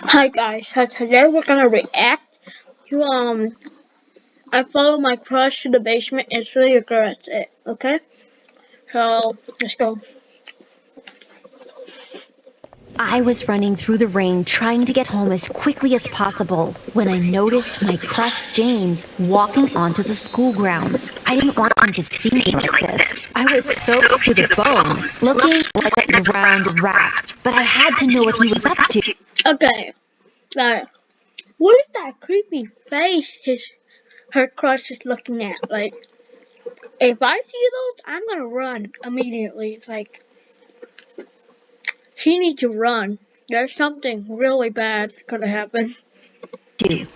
Hi guys, so today we're gonna react to I follow my crush to the basement and really regrets it, okay? So let's go. I was running through the rain trying to get home as quickly as possible when I noticed my crush James walking onto the school grounds. I didn't want him to see me like this. I was soaked to the bone, looking like a drowned rat, but I had to know what he was up to. Okay, now what is that creepy face her crush is looking at? Like if I see those, I'm gonna run immediately. It's like she needs to run. There's something really bad gonna happen.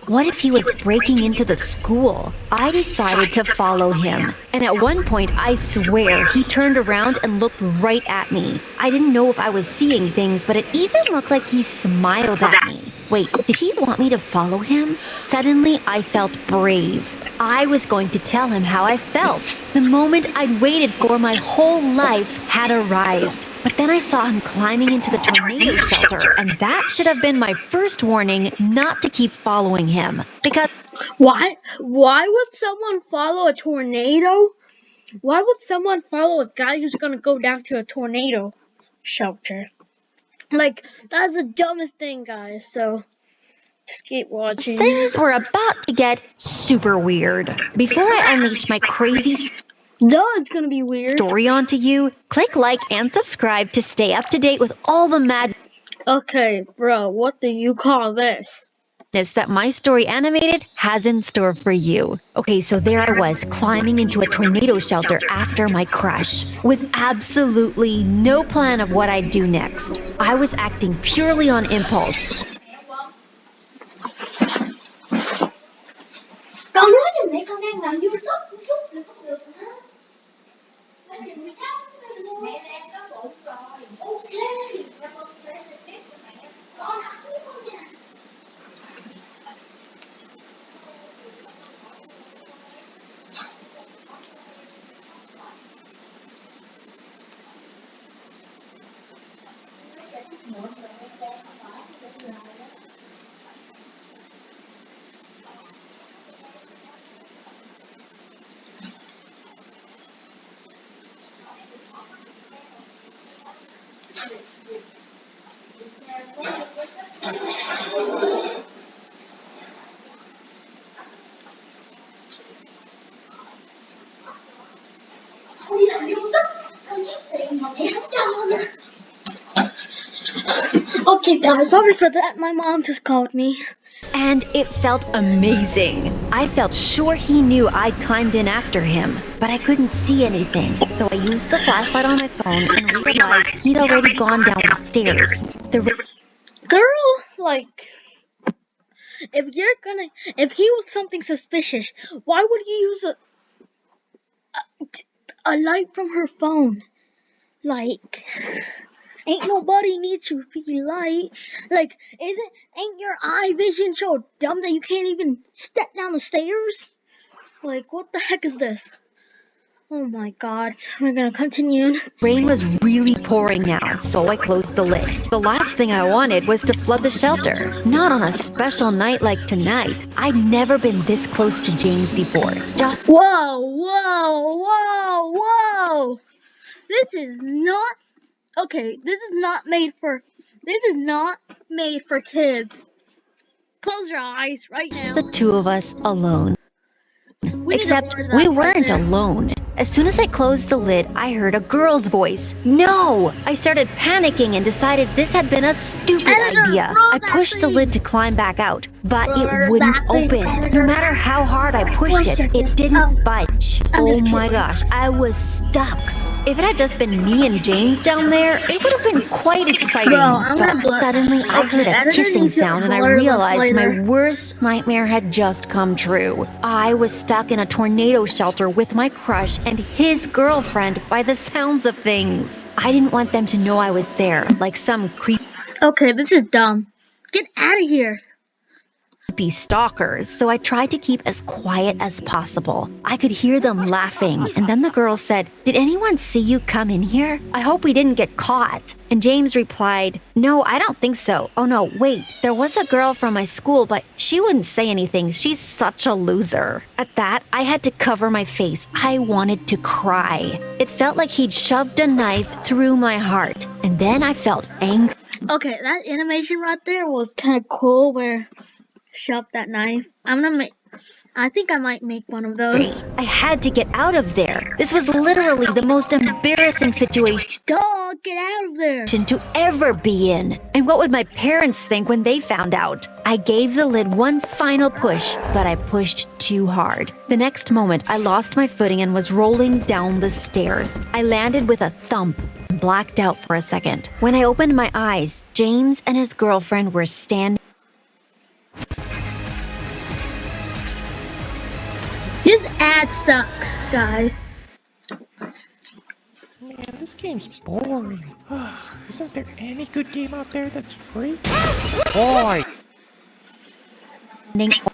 What if he was breaking into the school? I decided to follow him. And at one point, I swear, he turned around and looked right at me. I didn't know if I was seeing things, but it even looked like he smiled at me. Wait, did he want me to follow him? Suddenly, I felt brave. I was going to tell him how I felt. The moment I'd waited for my whole life had arrived. But then I saw him climbing into the tornado shelter, and that should have been my first warning not to keep following him. Because Why would someone follow a tornado? Why would someone follow a guy who's gonna go down to a tornado shelter? Like, that's the dumbest thing, guys. So, just keep watching. things were about to get super weird. Before I unleash my crazy Duh, it's gonna be weird. story onto you, click like and subscribe to stay up to date with all the madness Okay, bro, what do you call this? that My Story Animated has in store for you. Okay, so there I was, climbing into a tornado shelter after my crush, with absolutely no plan of what I'd do next. I was acting purely on impulse. Con nói chừng này con đang làm YouTube một chút là không được hả? Nói chừng 16 luôn. Mẹ đang có bụng rồi. Ok. Dạ con sẽ trực tiếp cho mẹ. Con ăn uống thôi nha. Con đi làm YouTube. Con biết tiền mà mẹ không cho nữa. Okay, guys, sorry for that. My mom just called me. And it felt amazing. I felt sure he knew I'd climbed in after him, but I couldn't see anything, so I used the flashlight on my phone and realized he'd already gone down the stairs. Girl, like, if he was something suspicious, why would you use a light from her phone? Like, ain't nobody needs to be light. Like, ain't your eye vision so dumb that you can't even step down the stairs? Like, what the heck is this? Oh my god, we're gonna continue. Rain was really pouring now, so I closed the lid. The last thing I wanted was to flood the shelter. Not on a special night like tonight. I'd never been this close to James before. Just Whoa. This is not made for kids. Close your eyes right now. the two of us alone. Except we weren't alone. As soon as I closed the lid, I heard a girl's voice. No! I started panicking and decided this had been a stupid idea. I pushed the lid to climb back out, but it wouldn't open. No matter how hard I pushed it, it didn't budge. Oh my gosh, I was stuck. If it had just been me and James down there, it would have been quite exciting. But suddenly I heard a kissing sound and I realized my worst nightmare had just come true. I was stuck in a tornado shelter with my crush and his girlfriend by the sounds of things. I didn't want them to know I was there, like some creep. Okay, this is dumb. Get out of here. be stalkers, so I tried to keep as quiet as possible. I could hear them laughing, and then the girl said, "Did anyone see you come in here? I hope we didn't get caught." And James replied, "No, I don't think so. Oh no, wait, there was a girl from my school, but she wouldn't say anything. She's such a loser." At that, I had to cover my face. I wanted to cry. It felt like he'd shoved a knife through my heart, and then I felt angry. Okay, that animation right there was kind of cool where shove that knife. I think I might make one of those. I had to get out of there. This was literally the most embarrassing situation Dog, get out of there. to ever be in. And what would my parents think when they found out? I gave the lid one final push, but I pushed too hard. The next moment, I lost my footing and was rolling down the stairs. I landed with a thump and blacked out for a second. When I opened my eyes, James and his girlfriend were standing. This ad sucks, guys. Man, this game's boring. Isn't there any good game out there that's free? Boy!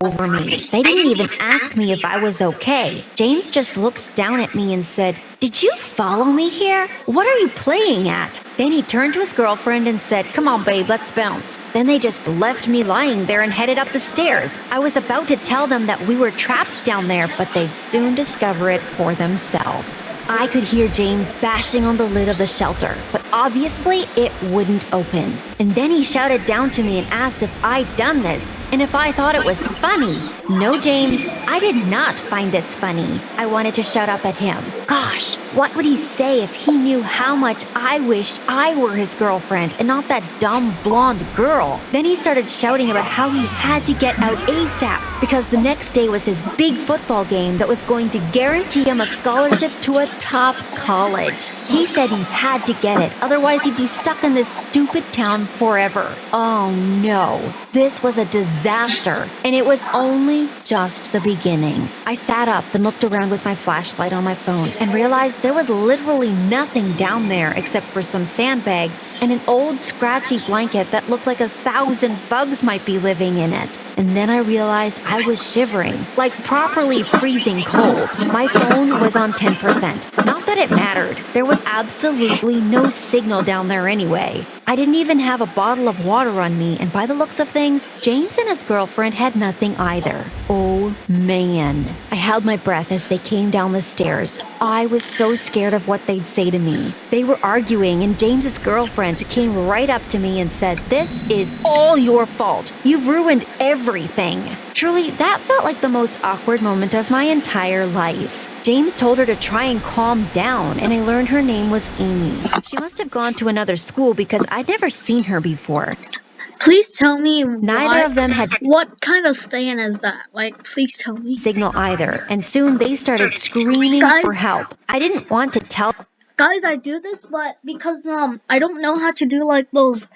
Over me. They didn't even ask me if I was okay. James just looked down at me and said, "Did you follow me here? What are you playing at?" Then he turned to his girlfriend and said, "Come on, babe, let's bounce." Then they just left me lying there and headed up the stairs. I was about to tell them that we were trapped down there, but they'd soon discover it for themselves. I could hear James bashing on the lid of the shelter, but obviously it wouldn't open. And then he shouted down to me and asked if I'd done this and if I thought it was funny. No, James, I did not find this funny. I wanted to shout up at him. Gosh, what would he say if he knew how much I wished I were his girlfriend and not that dumb blonde girl? Then he started shouting about how he had to get out ASAP because the next day was his big football game that was going to guarantee him a scholarship to a top college. He said he had to get it, otherwise he'd be stuck in this stupid town forever. Oh no, this was a disaster, and it was only just the beginning. I sat up and looked around with my flashlight on my phone and realized there was literally nothing down there except for some sandbags and an old scratchy blanket that looked like 1,000 bugs might be living in it. And then I realized I was shivering, like properly freezing cold. My phone was on 10%. Not that it mattered. There was absolutely no signal down there anyway. I didn't even have a bottle of water on me, and by the looks of things, James and his girlfriend had nothing either. Oh man. I held my breath as they came down the stairs. I was so scared of what they'd say to me. They were arguing, and James's girlfriend came right up to me and said, "This is all your fault. You've ruined everything." Truly, that felt like the most awkward moment of my entire life. James told her to try and calm down, and I learned her name was Amy. She must have gone to another school because I'd never seen her before. Please tell me Neither of them had what kind of stand is that? Like, please tell me. signal either, and soon they started screaming Guys- for help. I didn't want to tell Guys, I do this, but because I don't know how to do like those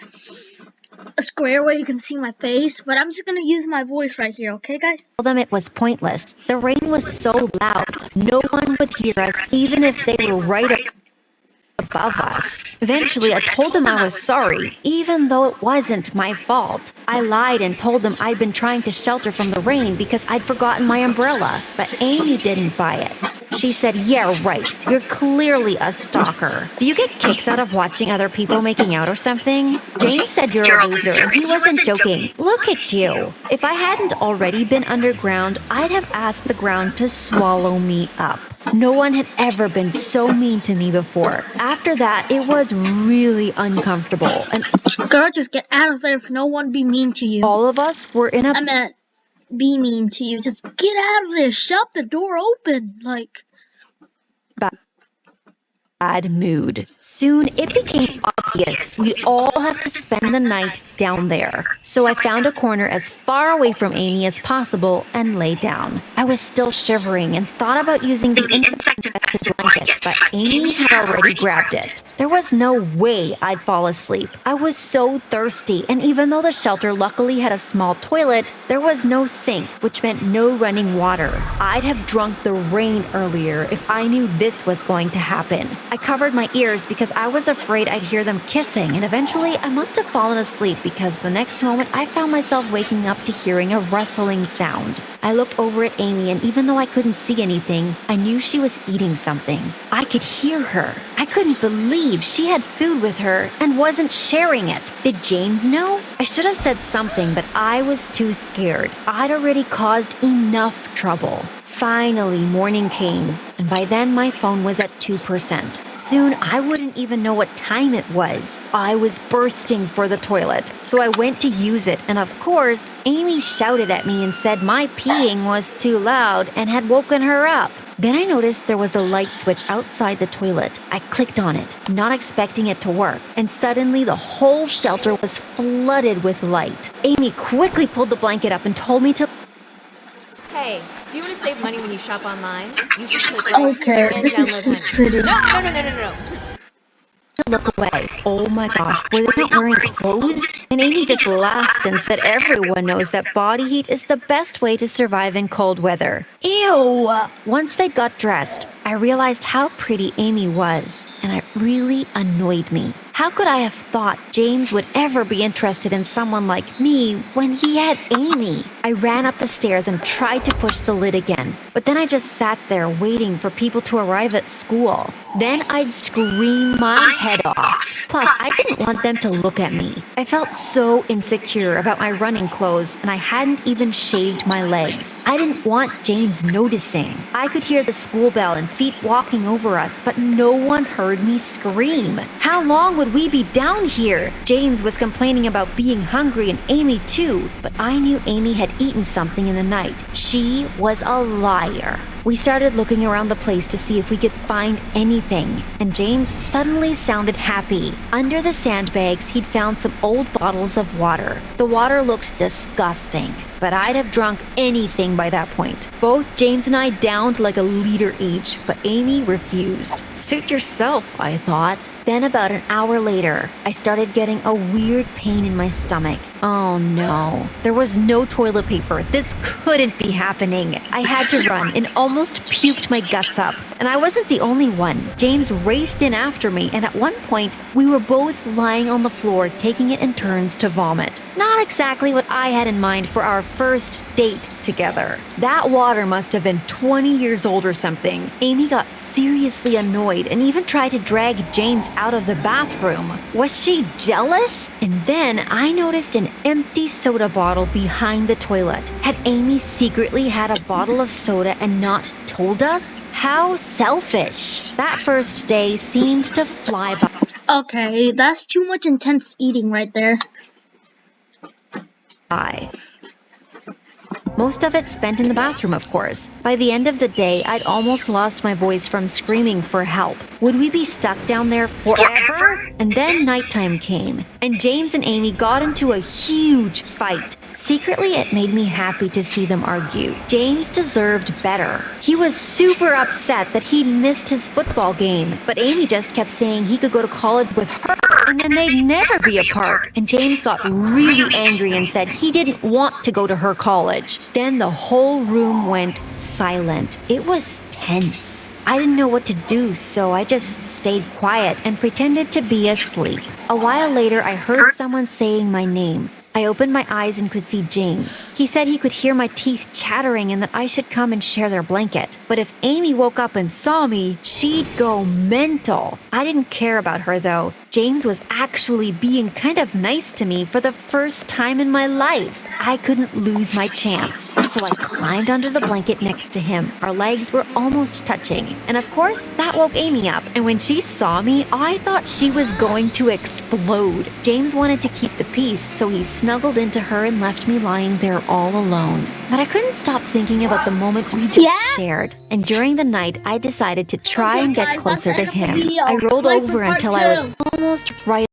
a square where you can see my face, but I'm just gonna use my voice right here, okay, guys? them it was pointless. The rain was so loud, no one would hear us even if they were right above us. Eventually, I told them I was sorry, even though it wasn't my fault. I lied and told them I'd been trying to shelter from the rain because I'd forgotten my umbrella, but Amy didn't buy it. She said, "Yeah, right. You're clearly a stalker. Do you get kicks out of watching other people making out or something?" James said, "You're a loser." He wasn't joking. Look at you. If I hadn't already been underground, I'd have asked the ground to swallow me up. No one had ever been so mean to me before. After that, it was really uncomfortable, and Girl, just get out of there if no one be mean to you. all of us were in a I meant be mean to you. Just get out of there. Shut the door open. Like, bad mood. Soon it became obvious we'd all have to spend the night down there. So I found a corner as far away from Amy as possible and lay down. I was still shivering and thought about using the infected blanket, but Amy had already grabbed it. There was no way I'd fall asleep. I was so thirsty, and even though the shelter luckily had a small toilet, there was no sink, which meant no running water. I'd have drunk the rain earlier if I knew this was going to happen. I covered my ears because I was afraid I'd hear them kissing, and eventually I must have fallen asleep because the next moment I found myself waking up to hearing a rustling sound. I looked over at Amy, and even though I couldn't see anything, I knew she was eating something. I could hear her. I couldn't believe she had food with her and wasn't sharing it. Did James know? I should have said something, but I was too scared. I'd already caused enough trouble. Finally, morning came, and by then my phone was at 2%. Soon, I wouldn't even know what time it was. I was bursting for the toilet, so I went to use it, and of course, Amy shouted at me and said my peeing was too loud and had woken her up. Then I noticed there was a light switch outside the toilet. I clicked on it, not expecting it to work, and suddenly the whole shelter was flooded with light. Amy quickly pulled the blanket up and told me to... Hey, do you want to save money when you shop online? You should click right Okay, here and this is download Honey. pretty. No. look away. Oh my gosh, were they not wearing clothes? And Amy just laughed and said everyone knows that body heat is the best way to survive in cold weather. Ew! Once they got dressed, I realized how pretty Amy was, and it really annoyed me. How could I have thought James would ever be interested in someone like me when he had Amy? I ran up the stairs and tried to push the lid again, but then I just sat there waiting for people to arrive at school. Then I'd scream my head off. Plus, I didn't want them to look at me. I felt so insecure about my running clothes, and I hadn't even shaved my legs. I didn't want James noticing. I could hear the school bell and feet walking over us, but no one heard me scream. How long would we be down here? James was complaining about being hungry, and Amy too, but I knew Amy had eaten something in the night. She was a liar. We started looking around the place to see if we could find anything, and James suddenly sounded happy. Under the sandbags, he'd found some old bottles of water. The water looked disgusting, but I'd have drunk anything by that point. Both James and I downed like a liter each, but Amy refused. Suit yourself, I thought. Then about an hour later, I started getting a weird pain in my stomach. Oh no, there was no toilet paper. This couldn't be happening. I had to run and almost puked my guts up. And I wasn't the only one. James raced in after me, and at one point, we were both lying on the floor taking it in turns to vomit. Not exactly what I had in mind for our first date together. That water must have been 20 years old or something. Amy got seriously annoyed and even tried to drag James out of the bathroom. Was she jealous? And then I noticed an empty soda bottle behind the toilet. Had Amy secretly had a bottle of soda and not told us? How selfish. That first day seemed to fly Okay, that's too much intense eating right there. by. Most of it spent in the bathroom, of course. By the end of the day, I'd almost lost my voice from screaming for help. Would we be stuck down there forever? And then nighttime came, and James and Amy got into a huge fight. Secretly, it made me happy to see them argue. James deserved better. He was super upset that he'd missed his football game, but Amy just kept saying he could go to college with her, and then they'd never be apart. And James got really angry and said he didn't want to go to her college. Then the whole room went silent. It was tense. I didn't know what to do, so I just stayed quiet and pretended to be asleep. A while later, I heard someone saying my name. I opened my eyes and could see James. He said he could hear my teeth chattering and that I should come and share their blanket. But if Amy woke up and saw me, she'd go mental. I didn't care about her though. James was actually being kind of nice to me for the first time in my life. I couldn't lose my chance, so I climbed under the blanket next to him. Our legs were almost touching, and of course, that woke Amy up, and when she saw me, I thought she was going to explode. James wanted to keep the peace, so he snuggled into her and left me lying there all alone. But I couldn't stop thinking about the moment we just shared, and during the night, I decided to try and get closer to him. I rolled over until I was almost right